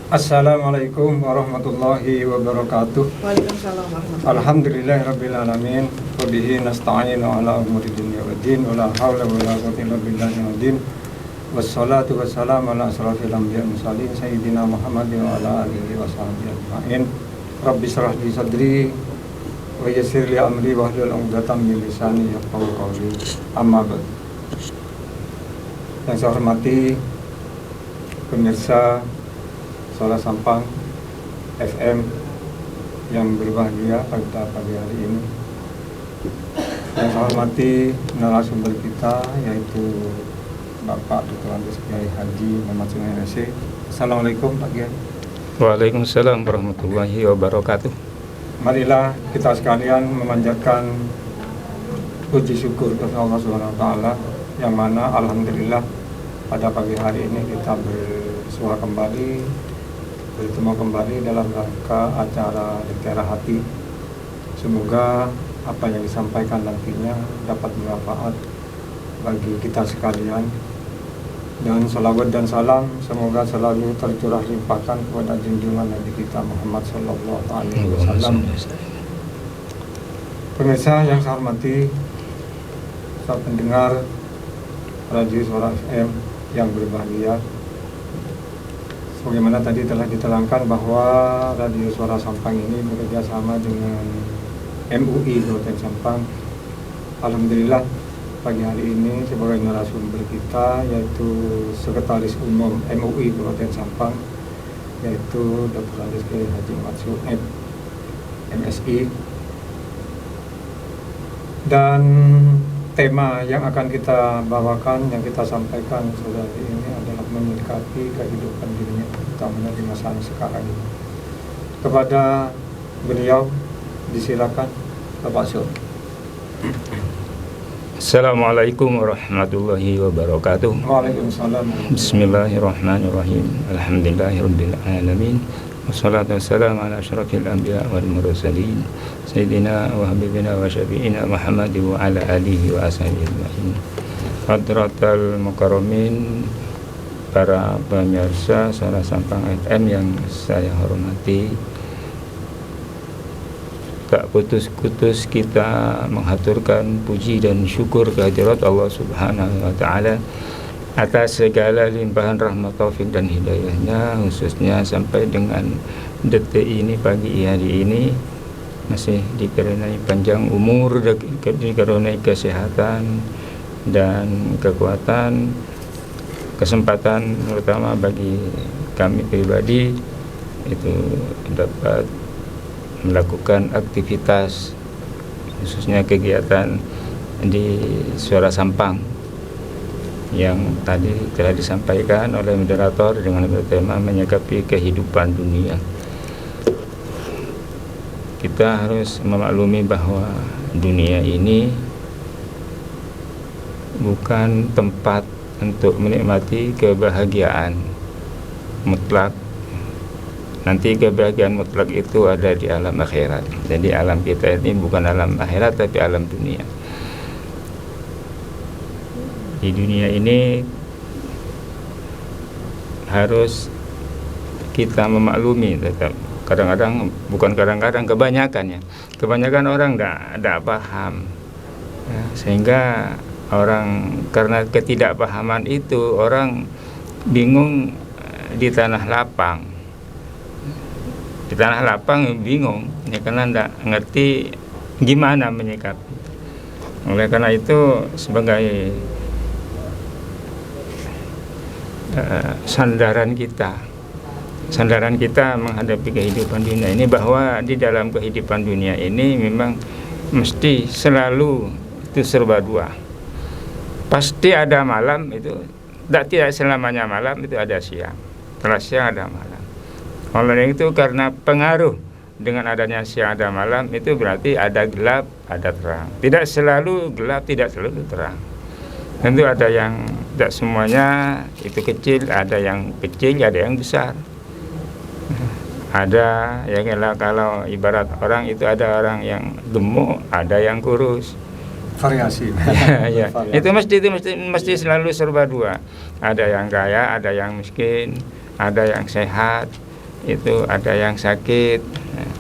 Assalamualaikum warahmatullahi wabarakatuh. Waalaikumsalam warahmatullahi Alhamdulillahirabbil alamin. Wa bihi nasta'inu ala umuri dunya waddin. Wala haula wala quwwata illa billahil azim. Wassalatu wassalamu ala asrofil anbiya'i wal mursalin sayyidina Muhammadin wa ala alihi washabbihi ajma'in. Rabbi shrah li sadri wa yassir li amri wahlul 'uqdatam min lisani yafqahu qawli. Amma ba'd. Yang saya hormati pemirsa Suara Sampang FM yang berbahagia pada pagi hari ini. Yang saya hormati narasumber kita yaitu Bapak Dr. Andes Kiai Haji Muhammad Sunan SC. Assalamualaikum Pak Kiai. Waalaikumsalam warahmatullahi wabarakatuh. Marilah kita sekalian memanjatkan puji syukur kepada Allah Subhanahu wa taala yang mana alhamdulillah pada pagi hari ini kita bertemu kembali dalam rangka acara Lentera Hati. Semoga apa yang disampaikan nantinya dapat bermanfaat bagi kita sekalian, dan salawat dan salam semoga selalu tercurah limpahkan kepada junjungan Nabi kita Muhammad Sallallahu Alaihi Wasallam. Pemirsa yang saya hormati, sahabat pendengar Radio Suara FM yang berbahagia, sebagaimana tadi telah diterangkan bahwa Radio Suara Sampang ini bekerja sama dengan MUI Kabupaten Sampang. Alhamdulillah pagi hari ini sebagai narasumber kita yaitu Sekretaris Umum MUI Kabupaten Sampang, yaitu Dr. Andes Kiai Haji Muhammad Sunan MSI. Dan tema yang akan kita bawakan, yang kita sampaikan sore hari ini adalah menyikapi kehidupan dunia, utamanya di masa sekarang ini. Kepada beliau disilakan Bapak Syur. Assalamualaikum warahmatullahi wabarakatuh. Waalaikumsalam. Bismillahirrahmanirrahim. Alhamdulillahirabbil alamin. Wassalatu wassalamu ala asyrafil anbiya wal mursalin sayyidina wa habibina wa syafi'ina Muhammad wa ala alihi wa ashabihi ajma'in. Hadratal mukarramin, para pemirsa Suara Sampang FM yang saya hormati, tak putus-putus kita menghaturkan puji dan syukur kehadirat Allah Subhanahu wa taala atas segala limpahan rahmat, taufik dan hidayahnya, khususnya sampai dengan detik ini, pagi hari ini masih dikaruniai panjang umur, dikaruniai kesehatan dan kekuatan, kesempatan terutama bagi kami pribadi itu dapat melakukan aktivitas, khususnya kegiatan di Suara Sampang yang tadi telah disampaikan oleh moderator dengan bertema menyikapi kehidupan dunia. Kita harus memaklumi bahwa dunia ini bukan tempat untuk menikmati kebahagiaan mutlak. Nanti kebahagiaan mutlak itu ada di alam akhirat. Jadi alam kita ini bukan alam akhirat tapi alam dunia. Di dunia ini harus kita memaklumi, tetap kadang-kadang, bukan kadang-kadang, kebanyakan orang tidak paham ya, sehingga orang karena ketidakpahaman itu orang bingung di tanah lapang. Di tanah lapang bingung ya, karena tidak ngerti gimana menyikapi. Oleh karena itu sebagai sandaran kita menghadapi kehidupan dunia ini, bahwa di dalam kehidupan dunia ini memang mesti selalu itu serba dua. Pasti ada malam, itu tidak selamanya malam itu ada siang. Setelah siang ada malam. Oleh itu karena pengaruh dengan adanya siang ada malam, itu berarti ada gelap, ada terang. Tidak selalu gelap, tidak selalu terang. Tentu ada yang tidak semuanya itu kecil, ada yang kecil, ada yang besar. Ada yang kalau ibarat orang itu ada orang yang gemuk, ada yang kurus. Variasi. Ya. Itu mesti selalu serba dua. Ada yang kaya, ada yang miskin, ada yang sehat, itu ada yang sakit. Nah,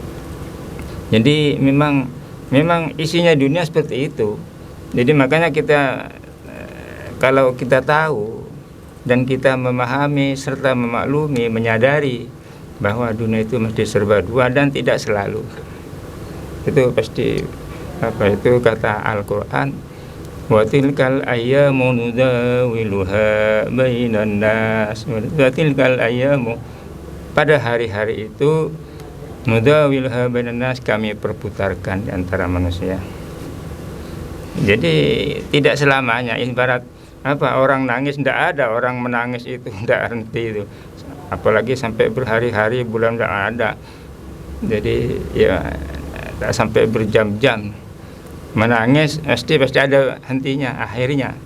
jadi memang isinya dunia seperti itu. Jadi makanya kita kalau kita tahu dan kita memahami serta memaklumi, menyadari bahwa dunia itu mesti serba dua dan tidak selalu. Itu pasti itu kata Al-Qur'an, wa tilkal ayyamu nudawiluha bainan nas. Wa tilkal ayyamu, pada hari-hari itu, nudawiluha bainan nas, kami perputarkan di antara manusia. Jadi tidak selamanya, ibarat orang nangis, tidak ada orang menangis itu tidak henti itu, apalagi sampai berhari-hari, bulan, tidak ada. Jadi ya tidak sampai berjam-jam menangis, pasti ada hentinya, akhirnya.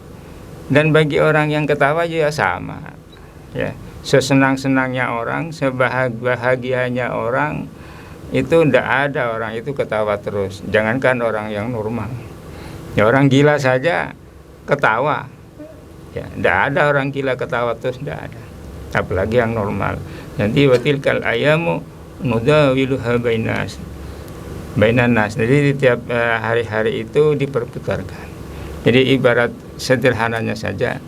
Dan bagi orang yang ketawa juga sama ya, sesenang-senangnya orang, sebahagianya orang, itu tidak ada orang itu ketawa terus. Jangankan orang yang normal, ya orang gila saja ketawa. Ya, tidak ada orang gila ketawa terus, tidak ada. Apalagi yang normal. Nanti watilkal ayamu nudawiluha bainan nas. Jadi di tiap hari-hari itu diperputarkan. Jadi ibarat sederhananya saja,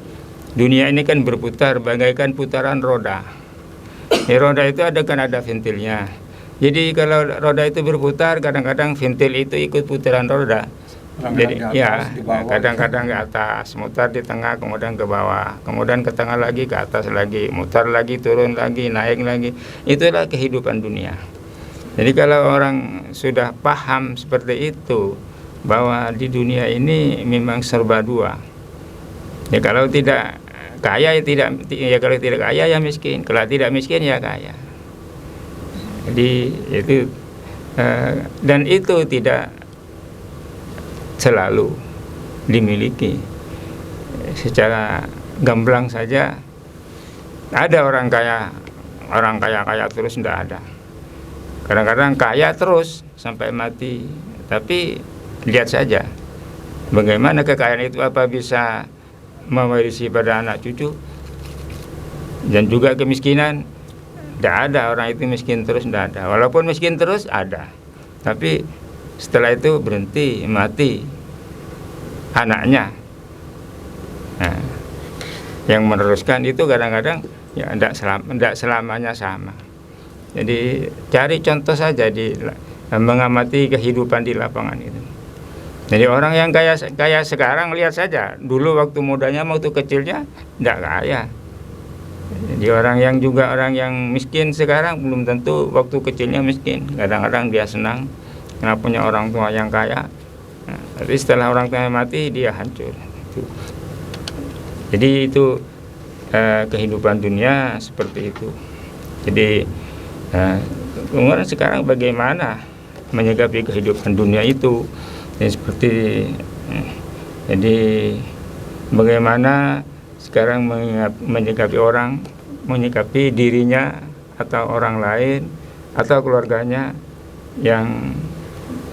dunia ini kan berputar bagaikan putaran roda. Di roda itu ada ventilnya. Jadi kalau roda itu berputar, kadang-kadang ventil itu ikut putaran roda. Jadi ya kadang-kadang ke atas, mutar di tengah, kemudian ke bawah, kemudian ke tengah lagi, ke atas lagi, mutar lagi, turun lagi, naik lagi. Itulah kehidupan dunia. Jadi kalau orang sudah paham seperti itu, bahwa di dunia ini memang serba dua. Ya kalau tidak kaya ya kalau tidak kaya ya miskin, kalau tidak miskin ya kaya. Jadi itu dan itu tidak selalu dimiliki secara gamblang saja. Ada orang kaya terus, tidak ada. Kadang-kadang kaya terus sampai mati. Tapi lihat saja bagaimana kekayaan itu, apa bisa mewarisi pada anak cucu. Dan juga kemiskinan, tidak ada orang itu miskin terus, tidak ada. Walaupun miskin terus ada, tapi setelah itu berhenti, mati anaknya. Nah, yang meneruskan itu kadang-kadang ya tidak selamanya sama. Jadi cari contoh saja di mengamati kehidupan di lapangan itu. Jadi orang yang kaya sekarang, lihat saja dulu waktu mudanya, waktu kecilnya tidak kaya. Jadi orang yang miskin sekarang belum tentu waktu kecilnya miskin. Kadang-kadang dia senang karena punya orang tua yang kaya. Nah, tapi setelah orang tua mati, dia hancur. Jadi itu kehidupan dunia seperti itu. Jadi kemudian sekarang bagaimana menyikapi kehidupan dunia itu? Jadi bagaimana sekarang menyikapi orang, menyikapi dirinya atau orang lain atau keluarganya yang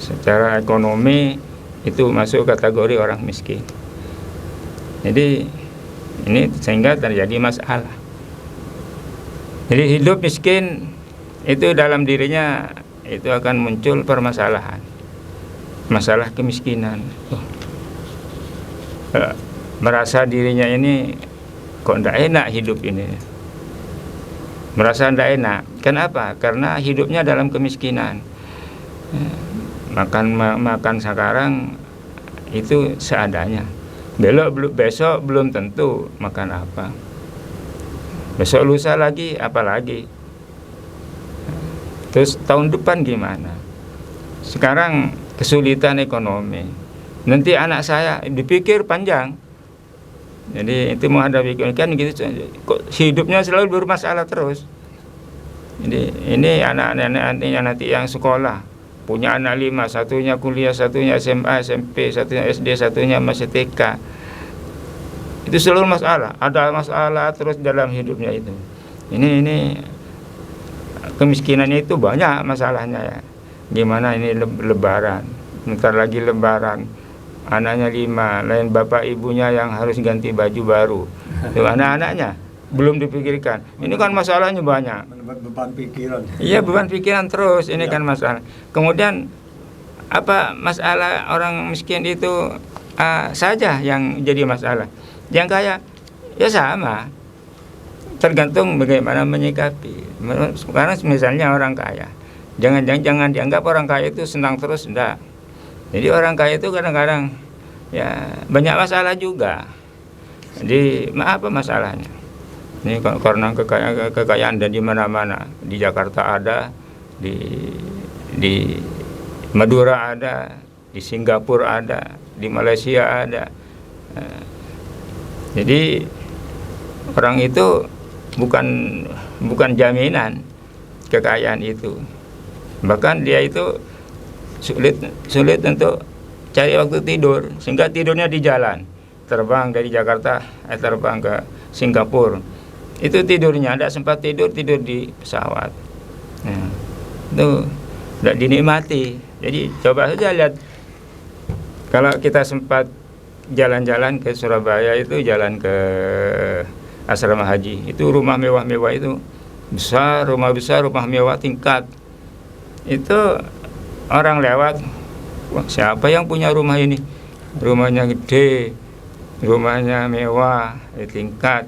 secara ekonomi itu masuk kategori orang miskin. Jadi ini sehingga terjadi masalah. Jadi hidup miskin itu dalam dirinya itu akan muncul permasalahan, masalah kemiskinan. Merasa dirinya ini kok tidak enak hidup ini, merasa tidak enak. Kenapa? Karena hidupnya dalam kemiskinan. Makan sekarang itu seadanya. Besok belum tentu makan apa. Besok lusa lagi apalagi. Terus tahun depan gimana? Sekarang kesulitan ekonomi. Nanti anak saya dipikir panjang. Jadi itu menghadapi kan gitu. Kok hidupnya selalu bermasalah terus. Jadi ini anak-anaknya nanti yang sekolah, punya anak 5, satunya kuliah, satunya SMA, SMP, satunya SD, satunya masih TK. Itu selalu masalah, ada masalah terus dalam hidupnya itu. Ini kemiskinannya itu banyak masalahnya ya. Gimana ini lebaran, bentar lagi lebaran, anaknya 5, lain bapak ibunya yang harus ganti baju baru. Itu anak-anaknya belum dipikirkan. Ini kan masalahnya banyak. Mendapat beban pikiran. Iya, beban pikiran terus. Ini kan masalah. Kemudian apa masalah orang miskin itu saja yang jadi masalah. Yang kaya ya sama. Tergantung bagaimana menyikapi. Karena misalnya orang kaya, jangan dianggap orang kaya itu senang terus, enggak. Jadi orang kaya itu kadang-kadang ya banyak masalah juga. Jadi apa masalahnya? Ini karena kekayaan dan di mana-mana. Di Jakarta ada, di Madura ada, di Singapura ada, di Malaysia ada. Jadi orang itu bukan jaminan kekayaan itu. Bahkan dia itu sulit untuk cari waktu tidur, sehingga tidurnya di jalan. Terbang dari Jakarta, terbang ke Singapura. Itu tidurnya, tidak sempat tidur di pesawat. Nah, itu tidak dinikmati. Jadi coba saja lihat, kalau kita sempat jalan-jalan ke Surabaya, itu jalan ke asrama haji, itu rumah mewah-mewah itu besar, rumah mewah tingkat. Itu orang lewat, wah, siapa yang punya rumah ini? Rumahnya gede, rumahnya mewah, tingkat.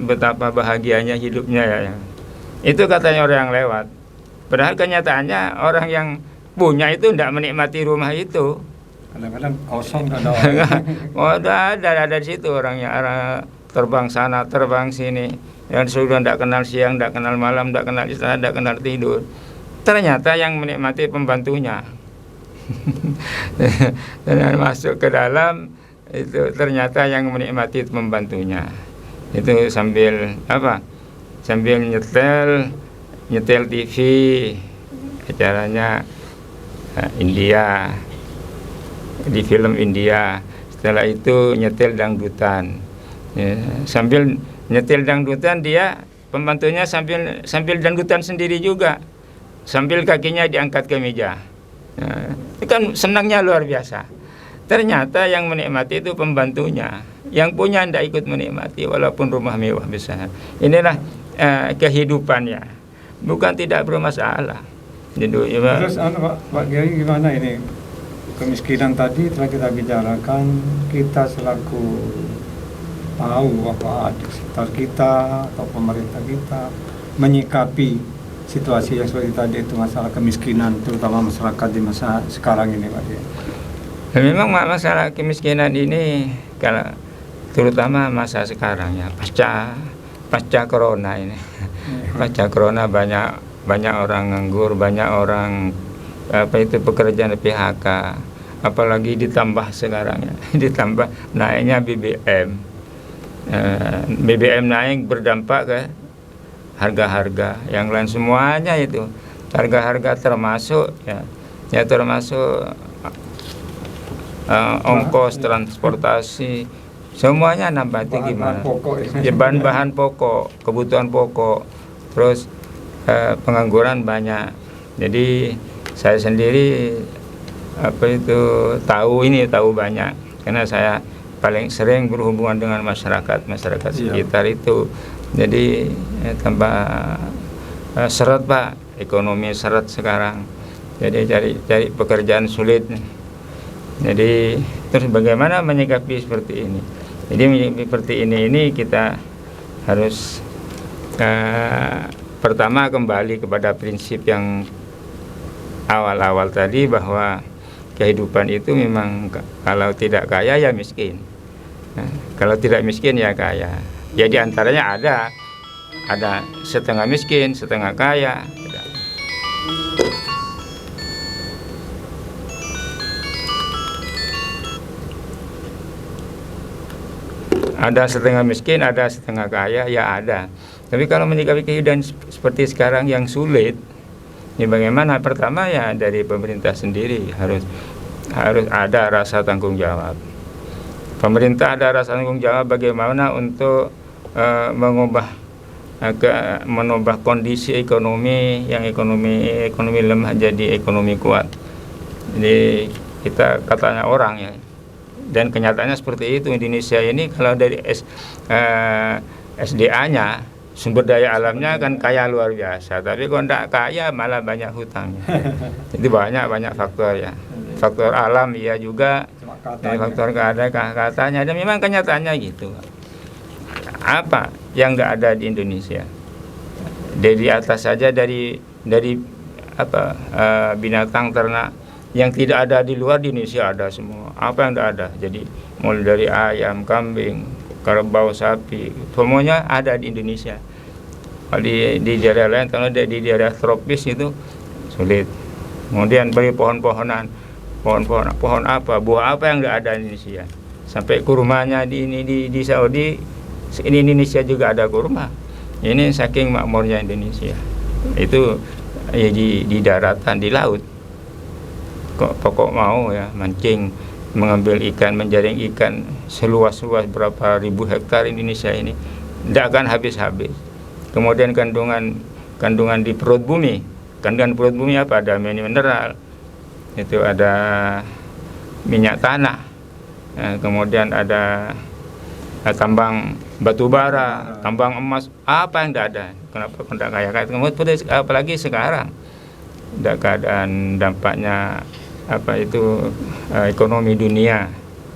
Betapa bahagianya hidupnya ya. Itu katanya orang yang lewat. Padahal kenyataannya orang yang punya itu tidak menikmati rumah itu. Kadang-kadang kosong ada orang. Oh, ada di situ orangnya, terbang sana, terbang sini. Yang sudah tidak kenal siang, tidak kenal malam, tidak kenal istirahat, tidak kenal tidur. Ternyata yang menikmati pembantunya. Dan masuk ke dalam itu ternyata yang menikmati pembantunya. Itu sambil apa? Sambil nyetel TV, acaranya India, di film India. Setelah itu nyetel dangdutan. Ya, sambil nyetel dangdutan dia, pembantunya sambil dangdutan sendiri juga, sambil kakinya diangkat ke meja. Nah, itu kan senangnya luar biasa. Ternyata yang menikmati itu pembantunya, yang punya tidak ikut menikmati walaupun rumah mewah besar. Inilah kehidupannya, bukan tidak bermasalah. Jadi, terus Pak Kiai, gimana ini kemiskinan tadi telah kita bicarakan, kita selaku tahu bahwa di sekitar kita atau pemerintah kita menyikapi situasi yang seperti tadi itu, masalah kemiskinan terutama masyarakat di masa sekarang ini, Pak Kiai. Memang masalah kemiskinan ini kalau terutama masa sekarang ya, pasca corona ini. Pasca corona banyak orang nganggur, banyak orang pekerjaan PHK, apalagi ditambah sekarang ya, ditambah naiknya BBM. BBM naik berdampak ke harga-harga yang lain semuanya, itu harga-harga termasuk termasuk ongkos transportasi semuanya nambah. Itu gimana? Bahan-bahan pokok, kebutuhan pokok, terus pengangguran banyak. Jadi saya sendiri tahu banyak karena saya paling sering berhubungan dengan masyarakat sekitar itu. Jadi tambah seret, Pak, ekonomi seret sekarang. Jadi cari pekerjaan sulit. Jadi terus bagaimana menyikapi seperti ini? Jadi seperti ini kita harus pertama kembali kepada prinsip yang awal-awal tadi, bahwa kehidupan itu memang kalau tidak kaya ya miskin. Nah, kalau tidak miskin ya kaya. Ya di antaranya ada setengah miskin, setengah kaya. Ada setengah miskin, ada setengah kaya, ya ada. Tapi kalau menyikapi kehidupan seperti sekarang yang sulit, ini bagaimana? Pertama ya dari pemerintah sendiri harus ada rasa tanggung jawab. Pemerintah ada rasa tanggung jawab bagaimana untuk mengubah kondisi ekonomi yang ekonomi lemah jadi ekonomi kuat. Jadi kita katanya orang ya, dan kenyataannya seperti itu. Indonesia ini kalau dari SDA-nya, sumber daya alamnya kan kaya luar biasa, tapi kalau tidak kaya malah banyak hutangnya. Itu banyak faktor ya. Faktor alam ya juga, faktor katanya, dan memang kenyataannya gitu. Apa yang nggak ada di Indonesia? Dari atas saja, dari binatang ternak yang tidak ada di luar di Indonesia ada semua. Apa yang tidak ada? Jadi mulai dari ayam, kambing, kerbau, sapi, semuanya ada di Indonesia. Kalau di daerah lain, kalau di daerah tropis itu sulit. Kemudian beri pohon apa, buah apa yang tidak ada di Indonesia. Sampai kurmanya di Saudi, ini Indonesia juga ada kurma. Ini saking makmurnya Indonesia. Itu ya di daratan, di laut. Kok pokok mau ya mancing, mengambil ikan, menjaring ikan seluas-luas berapa ribu hektar Indonesia ini, tidak akan habis-habis. Kemudian kandungan di perut bumi, apa? Ada mineral, itu ada minyak tanah, kemudian ada tambang batu bara, tambang emas, apa yang tidak ada? Kenapa tidak kaya? Kemudian apalagi sekarang, tidak keadaan dampaknya ekonomi dunia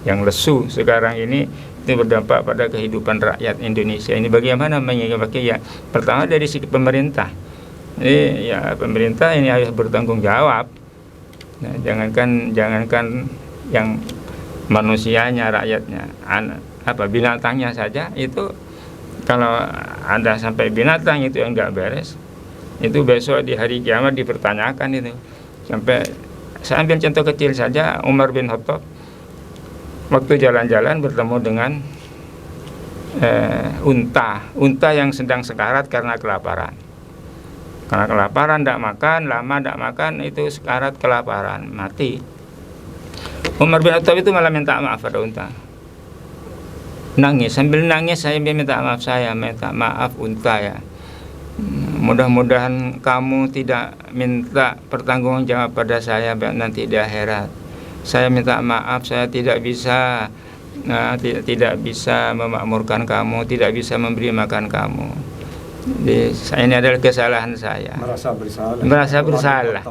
yang lesu sekarang ini, itu berdampak pada kehidupan rakyat Indonesia ini. Bagaimana menyikapi ya? Pertama dari segi pemerintah. Ini ya pemerintah ini harus bertanggung jawab. Nah, jangankan yang manusianya, rakyatnya, binatangnya saja itu, kalau ada sampai binatang itu yang nggak beres, itu besok di hari kiamat dipertanyakan itu. Sampai saya ambil contoh kecil saja, Umar bin Khattab waktu jalan-jalan bertemu dengan unta yang sedang sekarat karena kelaparan. Karena kelaparan, tidak makan, lama tidak makan, itu sekarat kelaparan, mati. Umar bin Khattab itu malah minta maaf pada unta. Nangis, sambil nangis saya minta maaf unta ya. Mudah-mudahan kamu tidak minta pertanggungjawaban pada saya nanti di akhirat. Saya minta maaf, saya tidak bisa memakmurkan kamu, tidak bisa memberi makan kamu. Ini adalah kesalahan saya. Merasa bersalah.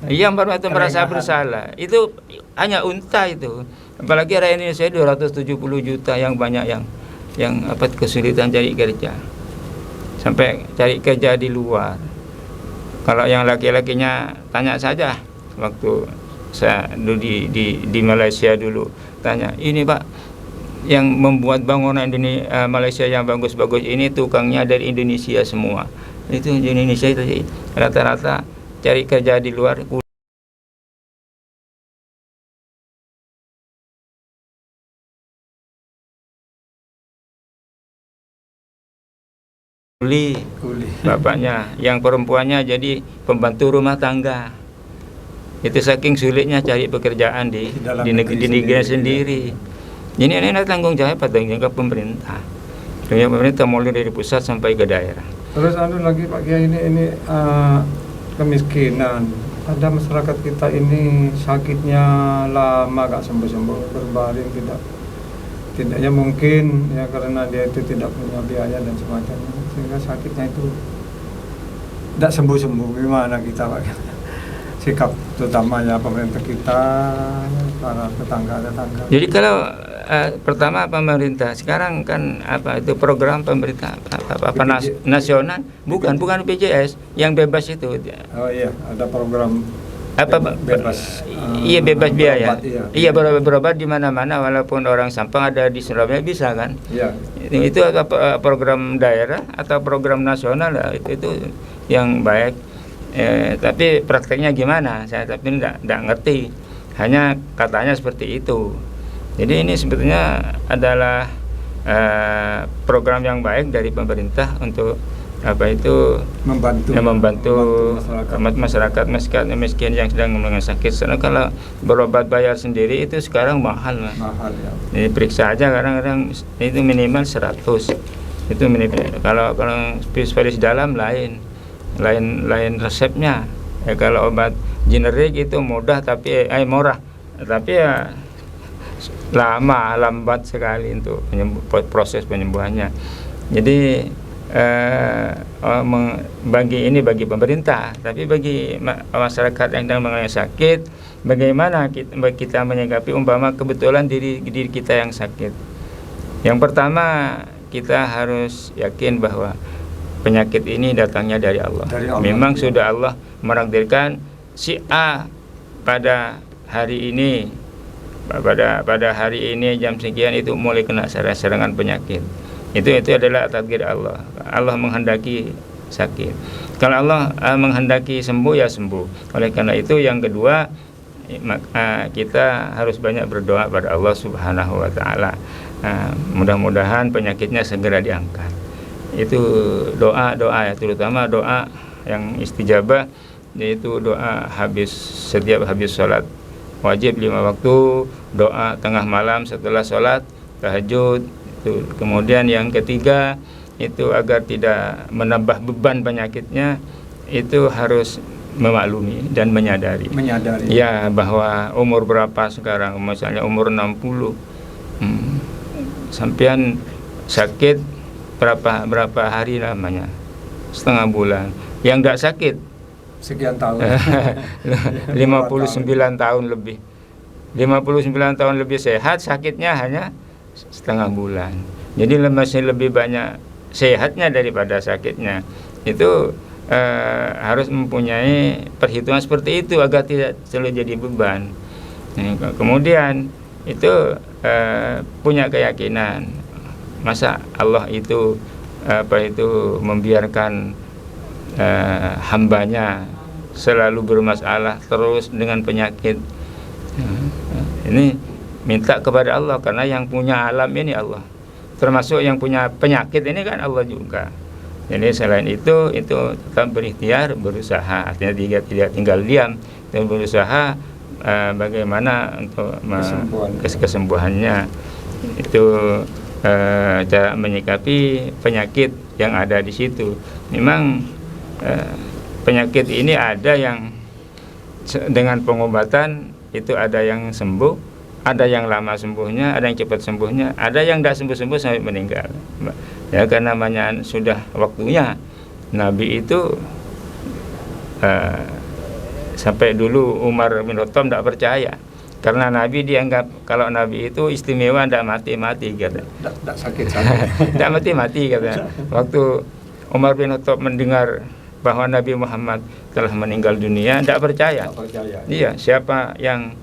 Iya, merasa bersalah. Itu hanya unta itu. Apalagi rakyat Indonesia 270 juta yang banyak yang kesulitan cari kerja. Sampai cari kerja di luar. Kalau yang laki-lakinya tanya saja, waktu saya dulu di Malaysia dulu, tanya, ini Pak, yang membuat bangunan Malaysia yang bagus-bagus ini tukangnya dari Indonesia semua. Itu di Indonesia itu rata-rata cari kerja di luar. Kuli bapaknya, yang perempuannya jadi pembantu rumah tangga. Itu saking sulitnya cari pekerjaan di negeri sendiri. Ini tanggung jawab pemerintah. Pemerintah mulai dari pusat sampai ke daerah. Terus lagi Pak Kiai, ini kemiskinan. Ada masyarakat kita ini sakitnya lama gak sembuh-sembuh, berbaring tidaknya mungkin ya, karena dia itu tidak punya biaya dan semacamnya, sehingga sakitnya itu tidak sembuh-sembuh. Gimana kita Pak, sikap terutamanya pemerintah kita, para tetangga. Jadi kalau pertama pemerintah sekarang kan itu program pemerintah nasional, bukan BPJS yang bebas itu. Oh iya, ada program bebas. Iya, bebas biaya. Berobat, iya, berobat di mana-mana, walaupun orang Sampang ada di Surabaya bisa kan? Iya. Itu program daerah atau program nasional, itu yang baik. Tapi prakteknya gimana? Saya tapi tidak ngerti. Hanya katanya seperti itu. Jadi ini sebetulnya adalah program yang baik dari pemerintah untuk membantu masyarakat miskin yang sedang mengalami sakit. Karena kalau berobat bayar sendiri itu sekarang mahal ya. Ini periksa aja kadang-kadang itu minimal 100. Itu minimal. Kalau spesialis dalam lain resepnya. Kalau obat generik itu mudah tapi murah, tapi lambat sekali untuk proses penyembuhannya. Jadi bagi pemerintah, tapi bagi masyarakat yang sedang mengalami sakit, bagaimana kita menyikapi umpama kebetulan diri kita yang sakit. Yang pertama, kita harus yakin bahwa penyakit ini datangnya dari Allah. Memang sudah Allah menakdirkan si A pada hari ini, pada hari ini jam sekian itu mulai kena serangan penyakit. Itu adalah takdir Allah. Allah menghendaki sakit. Kalau Allah menghendaki sembuh, ya sembuh. Oleh karena itu, yang kedua, kita harus banyak berdoa pada Allah Subhanahu wa taala. Mudah-mudahan penyakitnya segera diangkat. Itu doa ya, terutama doa yang istijabah, yaitu doa setiap habis sholat wajib 5 waktu, doa tengah malam setelah sholat tahajud. Kemudian yang ketiga, itu agar tidak menambah beban penyakitnya, itu harus memaklumi dan menyadari ya bahwa umur berapa sekarang, misalnya umur 60, sampean sakit berapa hari namanya, setengah bulan. Yang tidak sakit sekian tahun 59 tahun lebih 59 tahun lebih sehat, sakitnya hanya setengah bulan. Jadi masih lebih banyak sehatnya daripada sakitnya. Itu harus mempunyai perhitungan seperti itu agar tidak selalu jadi beban. Kemudian itu punya keyakinan, masa Allah itu membiarkan hambanya selalu bermasalah terus dengan penyakit. Ini minta kepada Allah, karena yang punya alam ini Allah, termasuk yang punya penyakit ini kan Allah juga. Jadi selain itu tetap berikhtiar, berusaha, artinya tidak tinggal diam, dan berusaha bagaimana untuk kesembuhannya. Itu cara menyikapi penyakit yang ada di situ. Memang penyakit ini ada yang dengan pengobatan itu ada yang sembuh, ada yang lama sembuhnya, ada yang cepat sembuhnya, ada yang tidak sembuh sampai meninggal. Ya, karena namanya sudah waktunya. Nabi itu sampai dulu Umar bin Khattab tidak percaya, karena Nabi dianggap kalau Nabi itu istimewa, tidak mati-mati kata. Tidak sakit tidak mati-mati kata. Waktu Umar bin Khattab mendengar bahwa Nabi Muhammad telah meninggal dunia, tidak percaya. Iya, siapa yang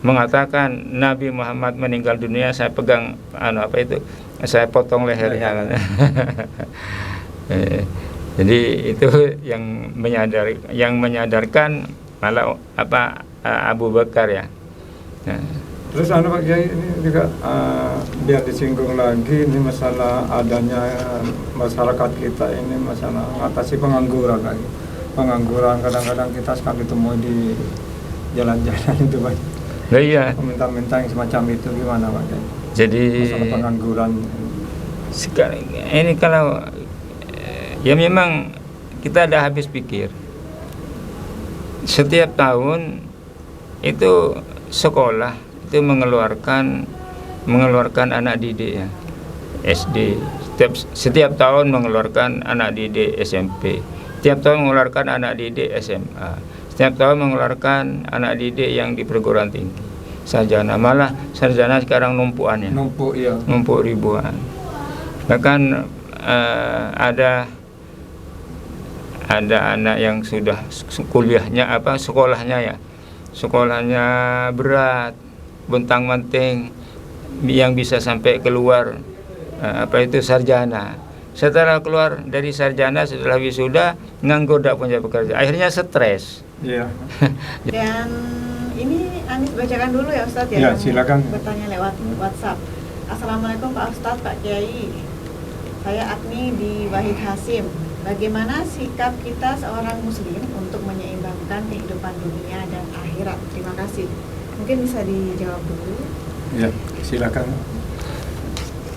mengatakan Nabi Muhammad meninggal dunia, saya pegang saya potong lehernya. Jadi itu yang menyadarkan malah Abu Bakar ya. Terus Pak Kiai, ini juga biar disinggung lagi, ini masalah adanya masyarakat kita ini masalah mengatasi pengangguran lagi. Pengangguran kadang-kadang kita sekali temui di jalan-jalan itu Pak. Nah, iya. Minta yang semacam itu gimana Pak Kiai? Jadi masalah pengangguran sekarang ini kalau ya memang kita ada habis pikir. Setiap tahun itu sekolah itu mengeluarkan anak didik ya, SD. Setiap tahun mengeluarkan anak didik SMP. Setiap tahun mengeluarkan anak didik SMA. Setiap tahun mengeluarkan anak didik yang di perguruan tinggi, sarjana. Malah sarjana sekarang numpukannya. Numpuk ribuan. Bahkan ada anak yang sudah sekolahnya berat, bontang-manting, yang bisa sampai keluar sarjana. Setelah keluar dari sarjana, setelah wisuda, nganggur, tidak punya pekerjaan, akhirnya stres. Iya. Dan ini Anis bacakan dulu ya Ustadz ya. Ya, silakan. Bertanya lewat WhatsApp. Assalamualaikum Pak Ustadz, Pak Kiai. Saya Agni di Wahid Hasim. Bagaimana sikap kita seorang muslim untuk menyeimbangkan kehidupan dunia dan akhirat? Terima kasih. Mungkin bisa dijawab dulu. Ya, silakan.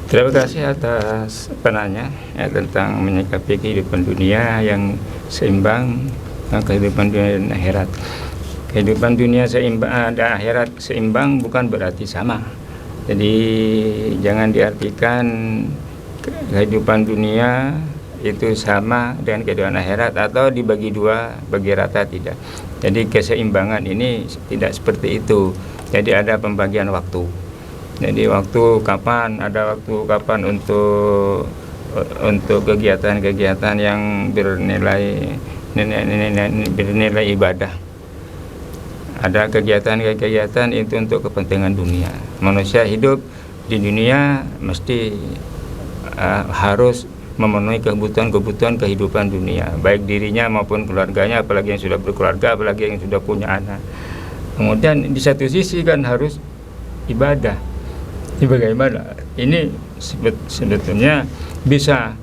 Terima kasih atas penanya ya, tentang menyikapi kehidupan dunia yang seimbang dengan kehidupan dunia dan akhirat. Kehidupan dunia seimbang dan akhirat seimbang bukan berarti sama. Jadi jangan diartikan kehidupan dunia itu sama dengan kehidupan akhirat atau dibagi dua, bagi rata, tidak. Jadi keseimbangan ini tidak seperti itu. Jadi ada pembagian waktu. Jadi waktu kapan, ada waktu kapan untuk kegiatan-kegiatan yang bernilai ibadah. Ada kegiatan-kegiatan itu untuk kepentingan dunia. Manusia hidup di dunia mesti harus memenuhi kebutuhan kehidupan dunia, baik dirinya maupun keluarganya, apalagi yang sudah berkeluarga, apalagi yang sudah punya anak. Kemudian di satu sisi kan harus ibadah. Ini bagaimana? Ini sebetulnya bisa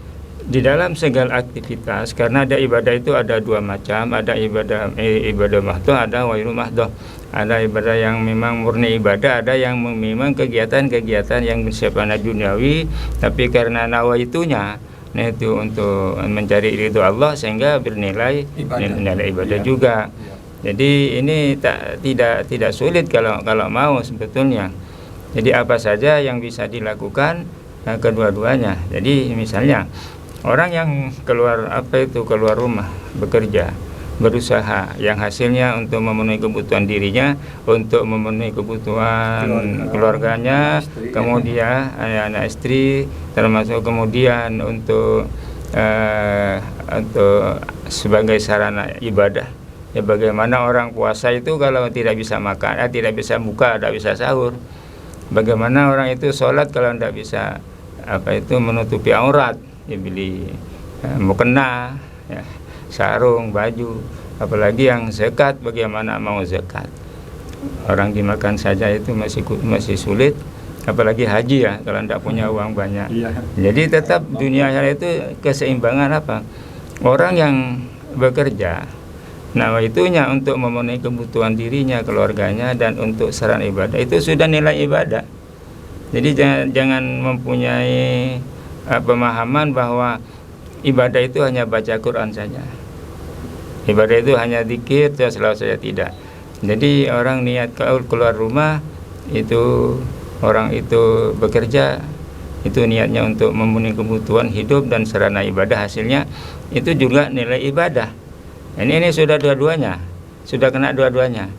di dalam segala aktivitas, karena ada ibadah itu ada dua macam, ada ibadah mahdoh, ada wairu mahdoh. Ada ibadah yang memang murni ibadah, ada yang memang kegiatan-kegiatan yang bersifat duniawi, tapi karena nawaitunya, nah itu untuk mencari ridho Allah sehingga bernilai ibadah ya. juga. Ya. Jadi ini tidak sulit kalau mau sebetulnya. Jadi apa saja yang bisa dilakukan kedua-duanya. Jadi misalnya orang yang keluar rumah bekerja, berusaha, yang hasilnya untuk memenuhi kebutuhan dirinya, untuk memenuhi kebutuhan keluarganya, kemudian anak istri, termasuk kemudian untuk sebagai sarana ibadah. Ya, bagaimana orang puasa itu kalau tidak bisa makan, tidak bisa buka, tidak bisa sahur. Bagaimana orang itu sholat kalau tidak bisa menutupi aurat, ya beli mukena, ya, sarung, baju. Apalagi yang zakat, bagaimana mau zakat? Orang dimakan saja itu masih sulit, apalagi haji ya kalau tidak punya uang banyak. Iya. Jadi tetap dunia akhirat itu keseimbangan apa? Orang yang bekerja, nawaitunya untuk memenuhi kebutuhan dirinya, keluarganya, dan untuk sarana ibadah, itu sudah nilai ibadah. Jadi jangan mempunyai pemahaman bahwa ibadah itu hanya baca Quran saja. Ibadah itu hanya zikir selalu saja, tidak. Jadi orang niat keluar rumah itu, orang itu bekerja, itu niatnya untuk memenuhi kebutuhan hidup dan sarana ibadah, hasilnya itu juga nilai ibadah. Ini sudah dua-duanya, sudah kena dua-duanya.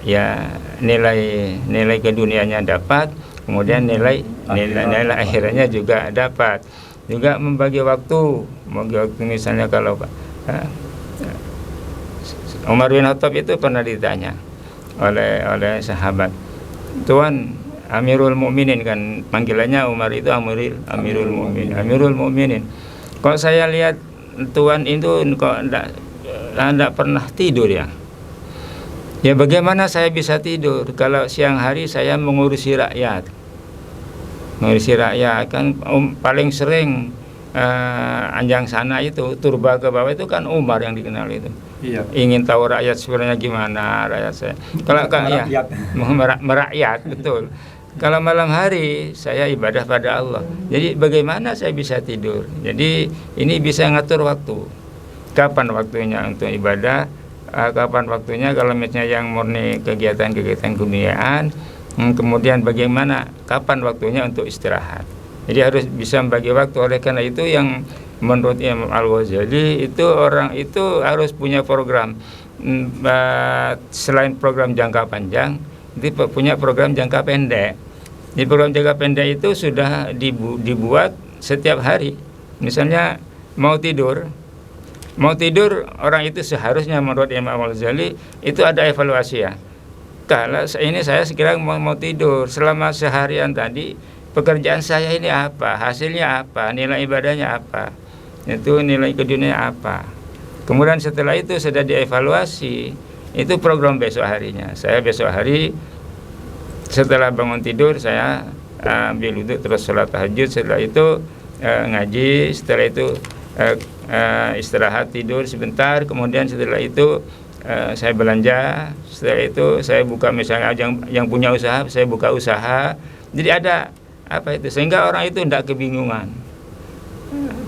Ya, nilai kedunianya dapat, kemudian nilai akhiratnya juga dapat. Juga membagi waktu misalnya kalau Umar bin Khattab itu pernah ditanya oleh sahabat, Tuan Amirul Mukminin, kan panggilannya Umar itu Amirul Mukminin. Kok saya lihat Tuan itu kok tidak pernah tidur ya? Ya bagaimana saya bisa tidur kalau siang hari saya mengurusi rakyat? Kan paling sering anjang sana itu, turba ke bawah itu kan Umar yang dikenal itu. Iya. Ingin tahu rakyat sebenarnya gimana rakyat saya. Kalau merakyat betul. Kalau malam hari saya ibadah pada Allah. Jadi bagaimana saya bisa tidur? Jadi ini bisa ngatur waktu. Kapan waktunya untuk ibadah? Kapan waktunya kalau misalnya yang murni kegiatan-kegiatan keduniaan? Kemudian bagaimana? Kapan waktunya untuk istirahat? Jadi harus bisa membagi waktu. Oleh karena itu yang menurut Imam Al-Ghazali itu, orang itu harus punya program, selain program jangka panjang, itu punya program jangka pendek. Di program jangka pendek itu sudah dibuat setiap hari. Misalnya mau tidur, orang itu seharusnya menurut Imam Al-Ghazali itu ada evaluasi ya. Kalau ini saya sekiranya mau tidur, selama seharian tadi pekerjaan saya ini apa, hasilnya apa, nilai ibadahnya apa, itu nilai keduniaan apa. Kemudian setelah itu sudah dievaluasi, itu program besok harinya. Saya besok hari setelah bangun tidur saya ambil wudhu, terus sholat tahajud, setelah itu ngaji, setelah itu istirahat tidur sebentar, kemudian setelah itu saya belanja, setelah itu saya buka, misalnya yang punya usaha saya buka usaha. Jadi ada sehingga orang itu tidak kebingungan,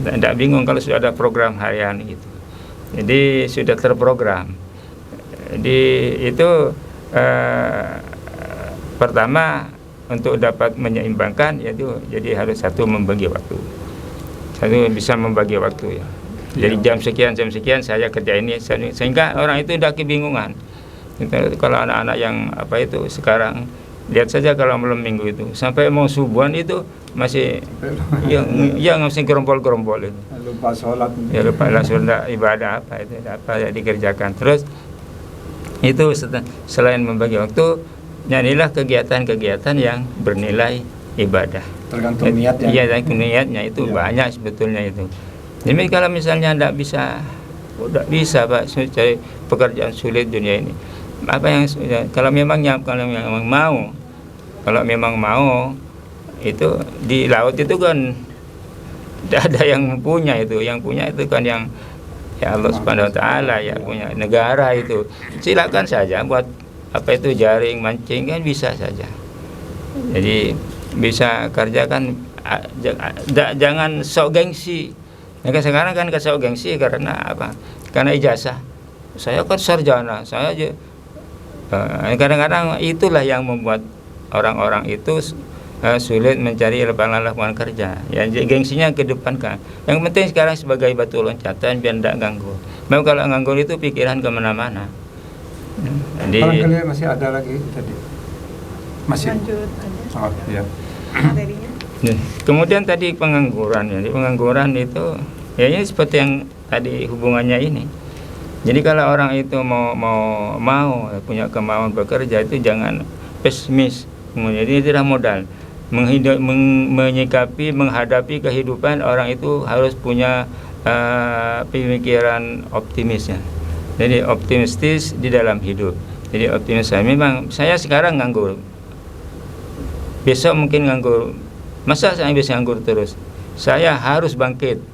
tidak bingung kalau sudah ada program harian gitu. Jadi sudah terprogram. Jadi itu pertama untuk dapat menyeimbangkan, yaitu jadi harus satu membagi waktu. Saya bisa membagi waktu ya. Jadi jam sekian saya kerja ini, sehingga orang itu udah kebingungan. Kalau anak-anak yang apa itu sekarang, lihat saja kalau malam minggu itu sampai mau subuhan itu masih yang masih gerombol-gerombol itu. Lupa sholat. Ya lupa sholat, ibadah apa itu apa yang dikerjakan. Terus itu selain membagi waktu, nyanyilah kegiatan-kegiatan yang bernilai ibadah. Tergantung niatnya. Iya, tergantung niatnya itu banyak sebetulnya itu. Jadi kalau misalnya tidak bisa Pak cari pekerjaan sulit dunia ini. Apa yang kalau memang mau itu di laut itu kan tidak ada yang punya itu. Yang punya itu kan yang ya Allah Subhanahu wa taala ya punya negara itu. Silakan saja buat apa itu jaring mancing kan bisa saja. Jadi bisa kerjakan jangan sok gengsi. Ya, sekarang kan sok gengsi karena apa? Karena ijazah. Saya kan sarjana, saya aja. Kadang-kadang itulah yang membuat orang-orang itu sulit mencari lapangan kerja. Ya, gengsinya kedepankan. Yang penting sekarang sebagai batu loncatan biar tidak ganggu. Memang kalau nganggur itu pikiran kemana-mana. Jadi barangkali masih ada lagi tadi. Masih. Lanjut aja Oh, iya. materinya. Kemudian tadi pengangguran. Jadi pengangguran itu ya ini seperti yang tadi hubungannya ini. Jadi kalau orang itu mau punya kemauan bekerja itu jangan pesimis. Jadi tidak modal. Menghadapi kehidupan orang itu harus punya pemikiran optimisnya. Jadi optimistis di dalam hidup. Jadi optimis memang saya sekarang nganggur. Besok mungkin nganggur. Masa saya bisa nganggur terus? Saya harus bangkit.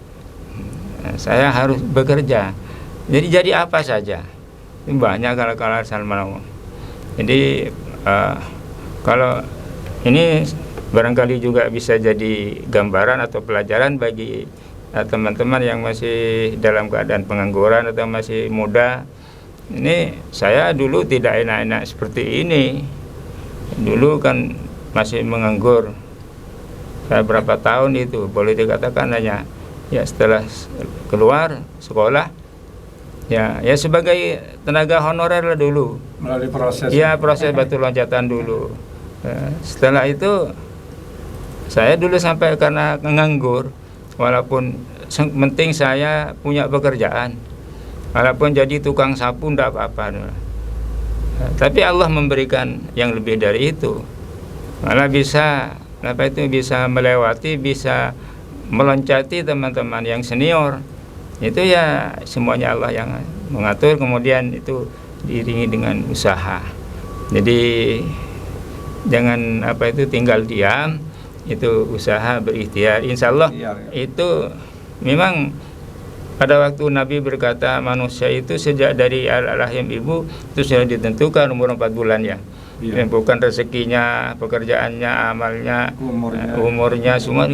Saya harus bekerja. Jadi apa saja. Banyak kalau Salman. Jadi kalau ini barangkali juga bisa jadi gambaran atau pelajaran bagi teman-teman yang masih dalam keadaan pengangguran atau masih muda. Ini saya dulu tidak enak-enak seperti ini. Dulu kan masih menganggur. Saya berapa tahun itu boleh dikatakan hanya ya setelah keluar sekolah ya sebagai tenaga honorer lah dulu Melalui proses. ya proses batu loncatan dulu. Setelah itu saya dulu sampai karena nganggur, walaupun penting saya punya pekerjaan, walaupun jadi tukang sapu enggak apa-apa, tapi Allah memberikan yang lebih dari itu, malah bisa bisa melewati, bisa meloncati teman-teman yang senior. Itu ya semuanya Allah yang mengatur, kemudian itu diiringi dengan usaha. Jadi jangan tinggal diam, itu usaha berikhtiar. Insya Allah itu memang pada waktu Nabi berkata manusia itu sejak dari rahim ibu itu sudah ditentukan umur 4 bulan ya. Bukan rezekinya, pekerjaannya, amalnya, umurnya semua.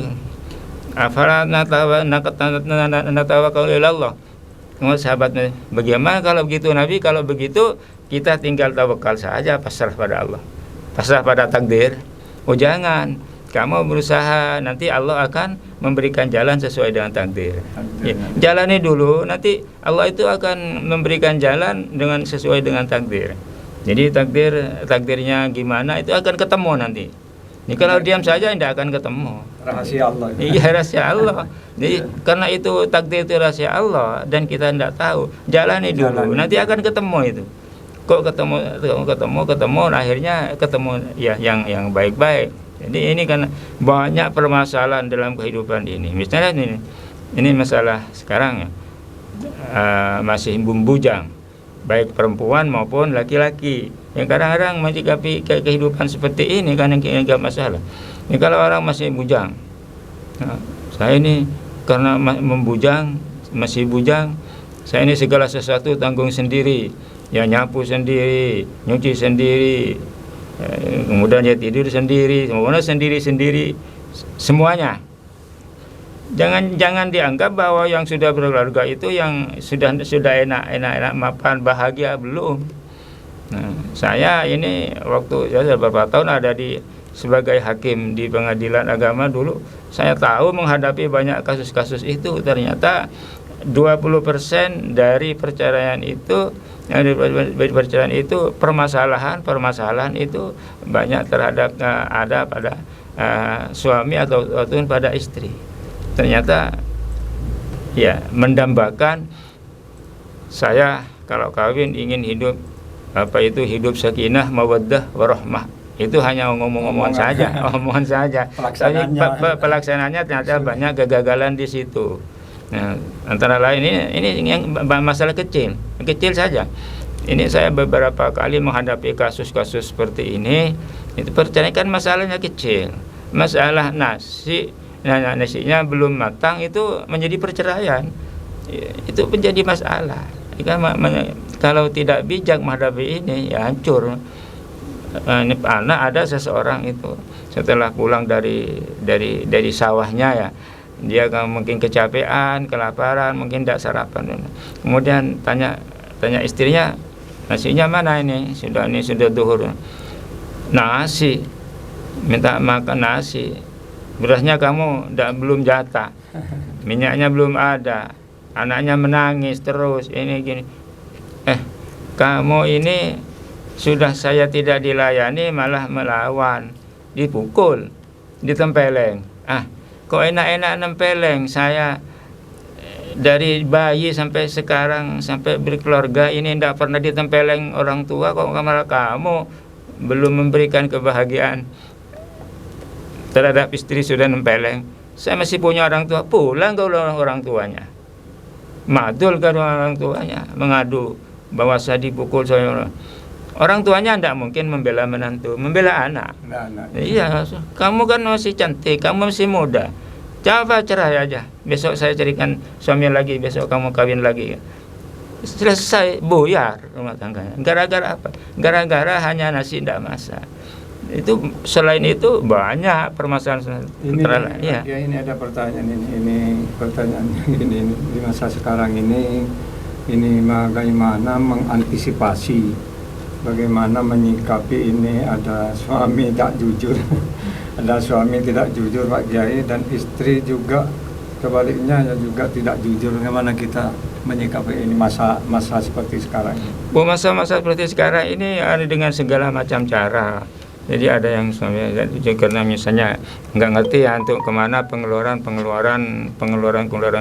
Afala natawakkalu ilallah. Kemudian sahabatnya, bagaimana kalau begitu Nabi? Kalau begitu kita tinggal tawakal saja, pasrah pada Allah, pasrah pada takdir. Oh jangan, kamu berusaha, nanti Allah akan memberikan jalan sesuai dengan takdir. Ya, jalani dulu, nanti Allah itu akan memberikan jalan dengan sesuai dengan takdir. Jadi takdirnya gimana itu akan ketemu nanti. Ini kalau diam saja tidak akan ketemu. Rahasia Allah. Iya, rahasia Allah. Jadi karena itu takdir itu rahasia Allah dan kita tidak tahu, jalani dulu. Nanti akan ketemu itu. Kok ketemu akhirnya ketemu ya yang baik-baik. Jadi ini kan banyak permasalahan dalam kehidupan ini. Misalnya ini masalah sekarang ya, masih bujang, baik perempuan maupun laki-laki. Yang kadang-kadang menyikapi kehidupan seperti ini kan yang enggak masalah. Ini kalau orang masih bujang, nah, saya ini karena masih bujang, saya ini segala sesuatu tanggung sendiri, ya nyapu sendiri, nyuci sendiri, kemudian ya tidur sendiri, semuanya sendiri semuanya. Jangan dianggap bahwa yang sudah berkeluarga itu yang sudah enak mapan bahagia, belum. Nah, saya ini waktu saya beberapa tahun ada di sebagai hakim di pengadilan agama dulu, saya tahu menghadapi banyak kasus-kasus itu. Ternyata 20% dari perceraian itu, permasalahan itu banyak terhadap ada pada suami ataupun pada istri. Ternyata ya mendambakan, saya kalau kawin ingin hidup hidup sakinah mawaddah warahmah. Itu hanya ngomong-ngomong saja, omongan saja. Pelaksanaannya ternyata banyak kegagalan di situ. Nah, antara lain ini yang masalah kecil saja. Ini saya beberapa kali menghadapi kasus-kasus seperti ini. Itu perceraian kan masalahnya kecil. Masalah nasinya belum matang itu menjadi perceraian. Itu menjadi masalah. Kalau tidak bijak menghadapi ini, ya hancur. Ini anak ada seseorang itu setelah pulang dari sawahnya, ya dia mungkin kecapean, kelaparan, mungkin tidak sarapan. Kemudian tanya istrinya, nasinya mana ini? Sudah duhur. Nasi, minta makan nasi. Berasnya kamu belum jatah, minyaknya belum ada, anaknya menangis terus. Ini gini, kamu ini sudah saya tidak dilayani malah melawan, dipukul, ditempeleng. Kok enak-enak nempeleng, saya dari bayi sampai sekarang, sampai berkeluarga ini tidak pernah ditempeleng orang tua, kok malah kamu belum memberikan kebahagiaan terhadap istri sudah nempeleng. Saya masih punya orang tua, pulang ke orang tuanya, madul ke orang tuanya, mengadu bahwa saya dipukul. Orang tuanya tidak mungkin membela menantu, membela anak. Iya, kamu kan masih cantik, kamu masih muda, coba cerai aja, besok saya carikan suami lagi, besok kamu kawin lagi. Selesai, buyar rumah tangganya. Gara-gara apa? Gara-gara hanya nasi tidak masak. Itu selain itu banyak permasalahan. Ini ada pertanyaan ini di masa sekarang ini bagaimana mengantisipasi, bagaimana menyikapi ini, ada suami tak jujur ada suami tidak jujur Pak Kiai, dan istri juga kebaliknya juga tidak jujur. Bagaimana kita menyikapi ini masa seperti sekarang ini? Masa-masa seperti sekarang ini ada dengan segala macam cara. Jadi ada yang suami karena misalnya nggak ngerti ya untuk kemana pengeluaran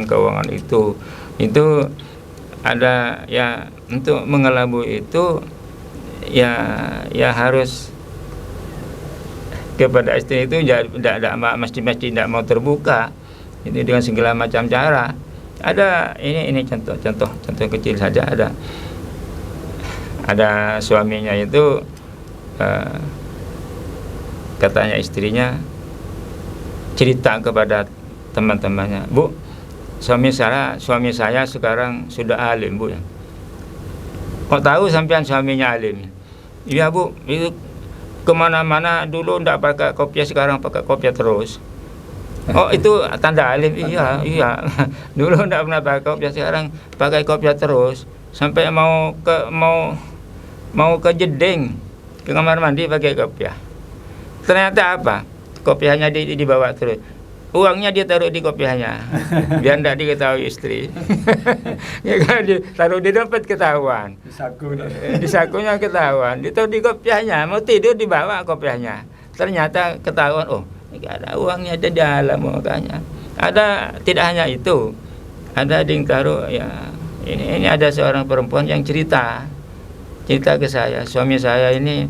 keuangan itu ada ya, untuk mengelabui itu ya harus kepada istri itu mesti tidak mau terbuka. Itu dengan segala macam cara. Ada ini contoh kecil saja. Ada suaminya itu katanya istrinya cerita kepada teman-temannya, Bu, suami saya sekarang sudah alim, Bu. Kok tahu sampean suaminya alim? Iya, Bu, itu kemana-mana dulu ndak pakai kopiah, sekarang pakai kopiah terus. Oh, itu tanda alim? Iya. Dulu ndak pernah pakai kopiah, sekarang pakai kopiah terus. Sampai mau ke jeding, ke kamar mandi pakai kopiah. Ternyata apa? Kopiahnya dibawa terus. Uangnya dia taruh di kopiahnya, biar tidak diketahui istri. Ya kan, ditaruh di dompet ketahuan, di sakunya ketahuan, ditaruh di kopiahnya, mau tidur dibawa kopiahnya. Ternyata ketahuan, oh ini ada uangnya ada di dalam, makanya. Ada, tidak hanya itu, ada yang taruh ya. Ini ada seorang perempuan yang cerita ke saya, suami saya ini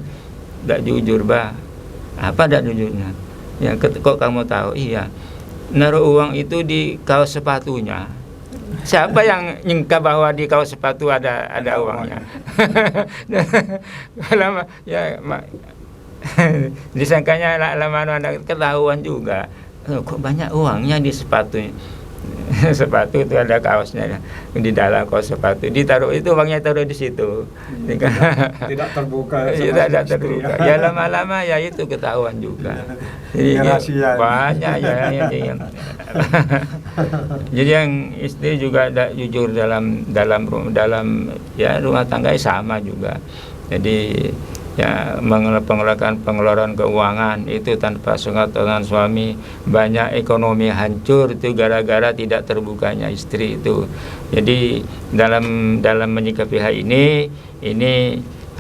tidak jujur, Bah. Apa tidak jujurnya? Ya, kok kamu tahu? Iya, naruh uang itu di kaos sepatunya. Siapa yang nyangka bahwa di kaos sepatu ada uangnya? Lama ya, disangkanya lama ada ketahuan juga. Kok banyak uangnya di sepatunya? Sepatu itu ada kaosnya, di dalam kaos sepatu ditaruh itu, uangnya taruh di situ. Tidak terbuka. Tidak terbuka. Ya lama-lama ya itu ketahuan juga. Jadi banyak ya. Jadi yang istri juga tidak jujur dalam ya rumah tangga sama juga. Jadi ya pengeluaran keuangan itu tanpa sepengetahuan suami, banyak ekonomi hancur itu gara-gara tidak terbukanya istri itu. Jadi dalam menyikapi hal ini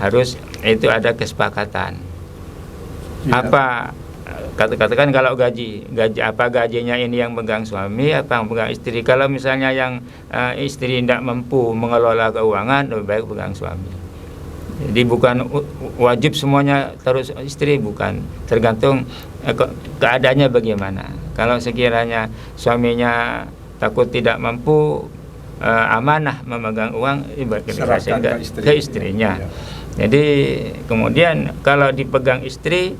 harus itu ada kesepakatan. Ya. Apa katakan kalau gaji apa gajinya ini yang pegang suami, apa yang pegang istri. Kalau misalnya yang istri tidak mampu mengelola keuangan, lebih baik pegang suami. Jadi bukan wajib semuanya terus istri, bukan, tergantung keadaannya bagaimana. Kalau sekiranya suaminya takut tidak mampu, amanah memegang uang, serahkan ke istrinya. Ya. Jadi kemudian kalau dipegang istri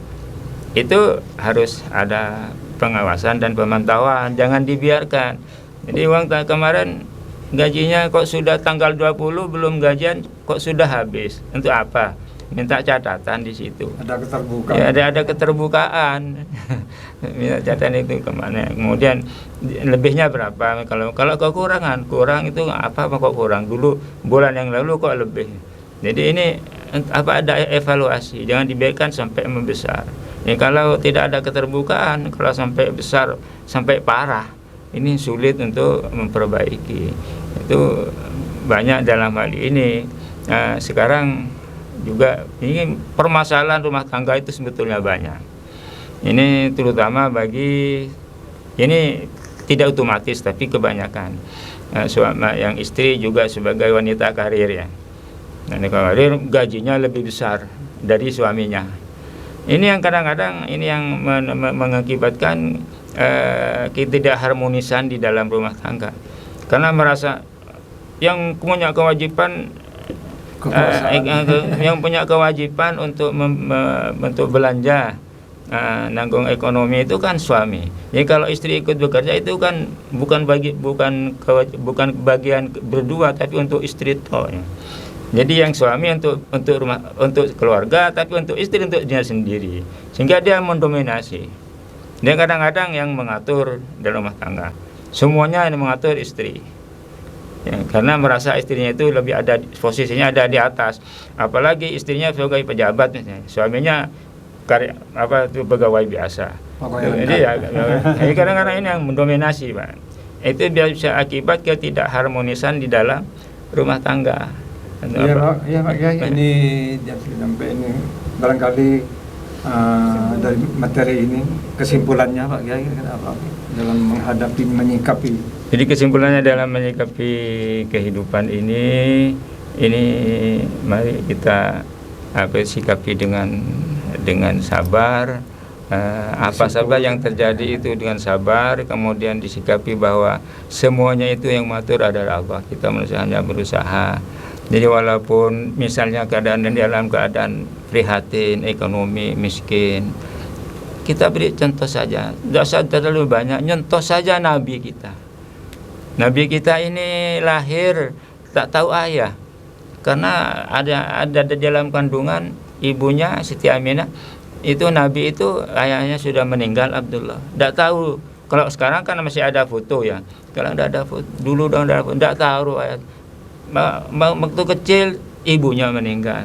itu harus ada pengawasan dan pemantauan, jangan dibiarkan. Jadi uang kemarin gajinya kok sudah tanggal 20 belum gajian, kok sudah habis. Untuk apa? Minta catatan di situ. Ada keterbukaan. Ya, ada keterbukaan. Minta catatan itu kemana? Kemudian lebihnya berapa? Kalau kekurangan, kurang itu apa kok kurang? Dulu bulan yang lalu kok lebih. Jadi ini apa, ada evaluasi, jangan dibiarkan sampai membesar. Ya, kalau tidak ada keterbukaan, kalau sampai besar, sampai parah, ini sulit untuk memperbaiki. Itu banyak dalam hal ini. Nah, sekarang juga ini permasalahan rumah tangga itu sebetulnya banyak. Ini terutama bagi, ini tidak otomatis tapi kebanyakan suami yang istri juga sebagai wanita karir ya. Nah, karir gajinya lebih besar dari suaminya. Ini yang kadang-kadang ini yang mengakibatkan ketidakharmonisan di dalam rumah tangga, karena merasa yang punya kewajiban yang punya kewajiban untuk belanja, nanggung ekonomi itu kan suami. Jadi kalau istri ikut bekerja itu kan bukan bagian berdua, tapi untuk istri toh. Jadi yang suami untuk keluarga, tapi untuk istri untuk dia sendiri, sehingga dia mendominasi. Dia kadang-kadang yang mengatur dalam rumah tangga, semuanya yang mengatur istri. Ya, karena merasa istrinya itu lebih ada posisinya ada di atas, apalagi istrinya sebagai pejabat misalnya, suaminya pegawai biasa. Jadi jadi kadang-kadang ini yang mendominasi, Pak. Itu bisa akibat ketidakharmonisan di dalam rumah tangga. Iya Pak, ya, ini sampai ini barangkali dari materi ini kesimpulannya Pak Kiai apa dalam menghadapi menyikapi. Jadi kesimpulannya dalam menyikapi kehidupan ini mari kita sikapi dengan sabar. Apa sabar yang terjadi itu dengan sabar, kemudian disikapi bahwa semuanya itu yang mengatur adalah Allah. Kita manusia hanya berusaha. Jadi walaupun misalnya dalam keadaan prihatin, ekonomi, miskin, kita beri contoh saja, tidak usah terlalu banyak, nyontoh saja Nabi kita. Nabi kita ini lahir tak tahu ayah, karena ada di dalam kandungan ibunya Siti Aminah, itu Nabi itu ayahnya sudah meninggal, Abdullah. Tidak tahu, kalau sekarang kan masih ada foto ya, kalau tidak ada foto, dulu tidak tahu ayat. Waktu kecil ibunya meninggal.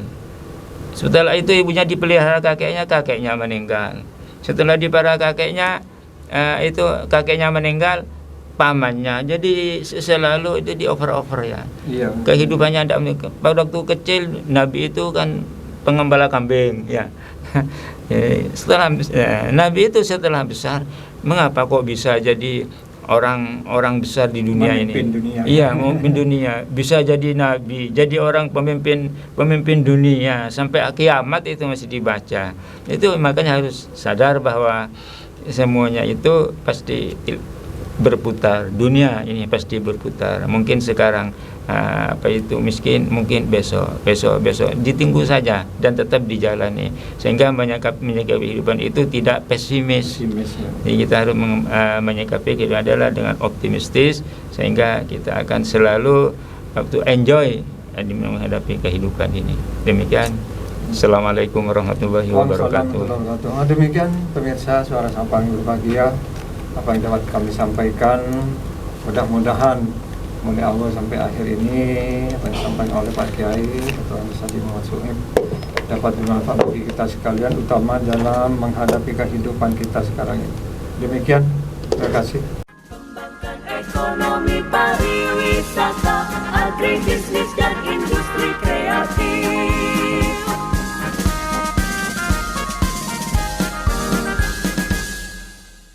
Setelah itu ibunya dipelihara kakeknya meninggal. Setelah dipelihara kakeknya itu kakeknya meninggal, pamannya. Jadi selalu itu dioper-oper ya. Iya. Kehidupannya tidak meninggal. Pada waktu kecil Nabi itu kan pengembala kambing ya. Setelah Nabi itu setelah besar, mengapa kok bisa jadi orang besar di dunia memimpin ini. Dunia. Iya, memimpin dunia, bisa jadi nabi, jadi orang pemimpin dunia sampai kiamat itu masih dibaca. Itu makanya harus sadar bahwa semuanya itu pasti berputar, dunia ini pasti berputar. Mungkin sekarang miskin, mungkin besok ditunggu saja dan tetap dijalani, sehingga menyikapi kehidupan itu tidak pesimis. Ya. Jadi kita harus menyikapi kehidupan adalah dengan optimistis, sehingga kita akan selalu enjoy menghadapi kehidupan ini. Demikian. Assalamualaikum warahmatullahi wabarakatuh. Demikian pemirsa Suara Sampang berbahagia, apa yang dapat kami sampaikan, mudah-mudahan mulai awal sampai akhir ini apa yang disampaikan oleh Pak Kiai atau Ustaz Muhammad Suhaib dapat bermanfaat bagi kita sekalian, utama dalam menghadapi kehidupan kita sekarang ini. Demikian, terima kasih. Ekonomi pariwisata, agribisnis dan